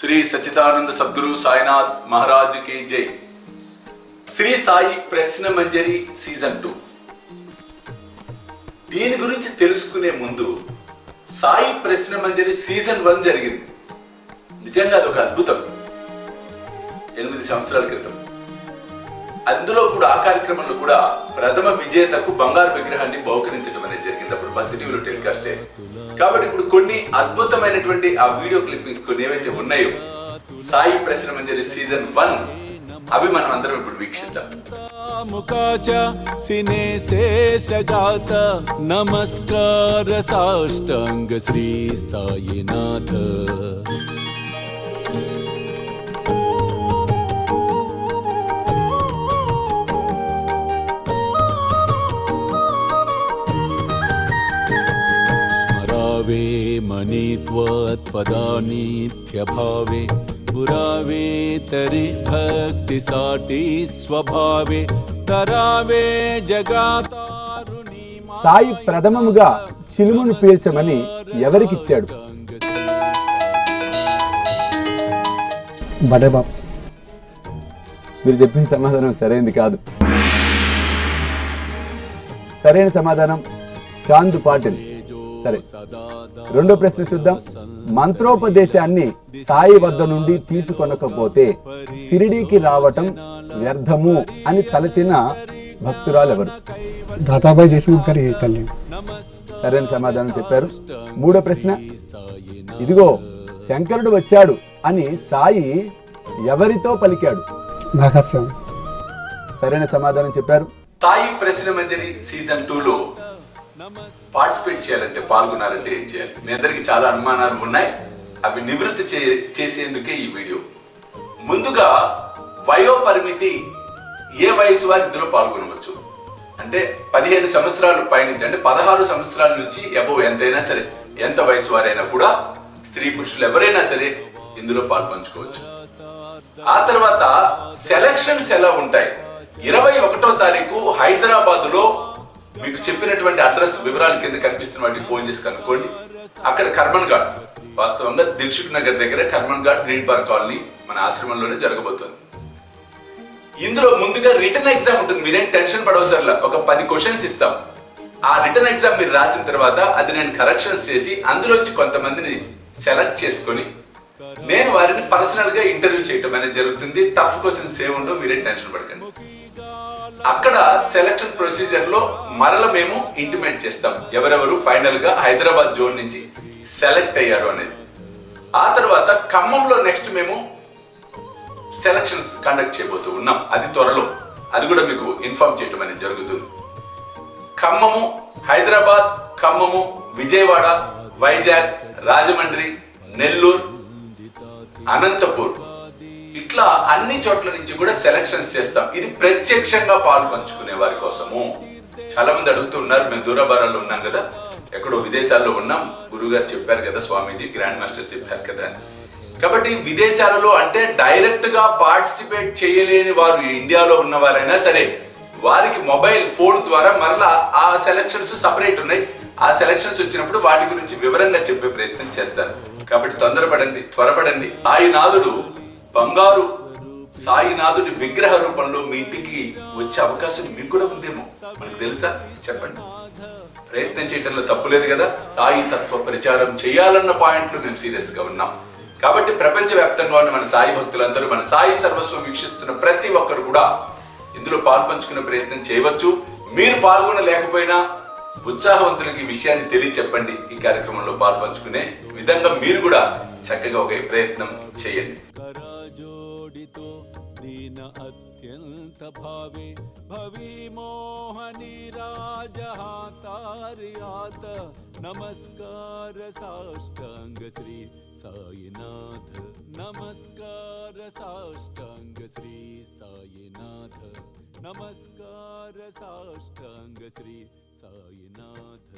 శ్రీ సచ్చిదానంద సద్గురు సాయినాథ్ మహారాజ్ కి జై. శ్రీ సాయి ప్రశ్న మంజరి సీజన్ 2. దీని గురించి తెలుసుకునే ముందు సాయి ప్రశ్న మంజరి సీజన్ 1 జరిగింది. నిజంగా అదొక అద్భుతం. 8 సంవత్సరాల క్రితం. అందులో కూడా ఆ కార్యక్రమంలో కూడా ప్రథమ విజేతకు బంగారు విగ్రహాన్ని బహుకరించడం అనేది జరిగింది. అప్పుడు భక్తి టీవీలో టెలికాస్ట్ అయ్యింది. కాబట్టి ఇప్పుడు కొన్ని అద్భుతమైనటువంటి ఆ వీడియో క్లిప్పింగ్ కొన్ని ఏవైతే ఉన్నాయో సాయి ప్రశ్న మంజరి సీజన్ 1 అవి మనం అందరం ఇప్పుడు వీక్షిద్దాం. నమస్కార సాష్టాంగ శ్రీ సాయినాథ. స్మరావే మణిత్వత్పదానిత్యభావే పురావే తరి భక్తి సాటి స్వభావే తరావే జగతారుణి. సాయి ప్రథమముగా చిలుమును పీల్చమని ఎవరికిచ్చాడు? బడే బాబు. మీరు చెప్పిన సమాధానం సరైనది కాదు. సరైన సమాధానం చాందు పాటిల్. సరే, రెండో ప్రశ్న చూద్దాం. మంత్రోపదేశాన్ని సాయి వద్ద నుండి తీసుకొనకపోతే షిరిడీకి రావటం వ్యర్థము అని తలచిన భక్తురాలెవరు? దాతాబాయి దేశముఖ్ గారి తల్లి. సరైన సమాధానం చెప్పారు. మూడో ప్రశ్న. ఇదిగో శంకరుడు వచ్చాడు అని సాయి ఎవరితో పలికాడు? నాగస్వామి. సరైన సమాధానం చెప్పారు. సాయి ప్రశ్న మంజరి సీజన్ 2లో పార్టిసిపేట్ చేయాలంటే, పాల్గొనాలంటే ఏం చేయాలి? మీ అందరికి చాలా అనుమానాలు ఉన్నాయి. అవి నివృత్తి చేసేందుకే ఈ వీడియో. ముందుగా వయో పరిమితి, ఏ వయసు వారు ఇందులో పాల్గొనవచ్చు అంటే 15 సంవత్సరాలు పైనుంచి, అంటే 16 సంవత్సరాల నుంచి అబోవ్ ఎంతైనా సరే, ఎంత వయసు వారైనా కూడా, స్త్రీ పురుషులు ఎవరైనా సరే ఇందులో పాల్పంచుకోవచ్చు. ఆ తర్వాత సెలక్షన్స్ ఎలా ఉంటాయి? 21వ తారీఖు హైదరాబాద్ లో మీకు చెప్పినటువంటి అడ్రస్ వివరాలు కింద కనిపిస్తున్న వాటికి ఫోన్ చేసి కనుక్కోండి. అక్కడ కర్మన్ ఘాట్, వాస్తవంగా దిల్సుఖ్ నగర్ దగ్గర Karman ghat green park colony మన ఆశ్రమంలోనే జరగబోతోంది. ఇందులో ముందుగా రిటర్న్ ఎగ్జామ్ ఉంటుంది. మీరేం టెన్షన్ పడవసరలా. ఒక 10 క్వశ్చన్స్ ఇస్తాం. ఆ రిటర్న్ ఎగ్జామ్ మీరు రాసిన తర్వాత అది నేను కరెక్షన్స్ చేసి అందులోంచి కొంతమందిని సెలెక్ట్ చేసుకొని నేను వారిని పర్సనల్ గా ఇంటర్వ్యూ చేయటం అనేది జరుగుతుంది. టఫ్ క్వశ్చన్స్ ఏముండో మీరేం టెన్షన్ పడకండి. అక్కడ సెలక్షన్ ప్రొసీజర్ లో మరల మేము ఇంటిమేట్ చేస్తాం ఎవరెవరు ఫైనల్ గా హైదరాబాద్ జోన్ నుంచి సెలెక్ట్ అయ్యారు అనేది. ఆ తర్వాత ఖమ్మంలో నెక్స్ట్ మేము సెలక్షన్స్ కండక్ట్ చేయబోతూ ఉన్నాం. అది త్వరలో, అది కూడా మీకు ఇన్ఫార్మ్ చేయటం అనేది జరుగుతుంది. ఖమ్మము, హైదరాబాద్, ఖమ్మము, విజయవాడ, వైజాగ్, రాజమండ్రి, నెల్లూరు, అనంతపూర్, ఇట్లా అన్ని చోట్ల నుంచి కూడా సెలక్షన్స్ చేస్తాం. ఇది ప్రత్యక్షంగా పాలు పంచుకునే వారి కోసము. చాలా మంది అడుగుతూ ఉన్నారు, మేము దూరభారాల్లో ఉన్నాం కదా, ఎక్కడో విదేశాల్లో ఉన్నాం, గురువు గారు చెప్పారు కదా, స్వామీజీ గ్రాండ్ మాస్టర్ చెప్పారు కదా అని. కాబట్టి విదేశాలలో అంటే డైరెక్ట్ గా పార్టిసిపేట్ చేయలేని వారు ఇండియాలో ఉన్నవారైనా సరే వారికి మొబైల్ ఫోన్ ద్వారా మరలా ఆ సెలక్షన్స్ సపరేట్ ఉన్నాయి. ఆ సెలక్షన్స్ వచ్చినప్పుడు వాటి గురించి వివరంగా చెప్పే ప్రయత్నం చేస్తారు. కాబట్టి తొందరపడండి, త్వరపడండి. సాయినాథుడు బంగారు సాయినాథుడి విగ్రహ రూపంలో మీ ఇంటికి వచ్చే అవకాశం మీకు కూడా ఉందేమో, మనకు తెలుసా? చెప్పండి. ప్రయత్నం చేయడంలో తప్పులేదు కదా. సాయి తత్వ ప్రచారం చేయాలన్న పాయింట్లు మేము సీరియస్ గా ఉన్నాం. కాబట్టి ప్రపంచ వ్యాప్తంగా ఉన్న మన సాయి భక్తులందరూ, మన సాయి సర్వస్వం వీక్షిస్తున్న ప్రతి ఒక్కరు కూడా ఇందులో పాల్పంచుకునే ప్రయత్నం చేయవచ్చు. మీరు పాల్గొనలేకపోయినా ఉత్సాహవంతులకి ఈ విషయాన్ని తెలియచెప్పండి. ఈ కార్యక్రమంలో పాల్పంచుకునే విధంగా మీరు కూడా చక్కగా ఒక ప్రయత్నం చేయండి. అత్యంత భావే భవి మోహని రాజహాతార్యాత. నమస్కార సాష్టాంగ శ్రీ సాయినాథ. నమస్కార సాష్టాంగ శ్రీ సాయినాథ. నమస్కార సాష్టాంగ శ్రీ సాయినాథ.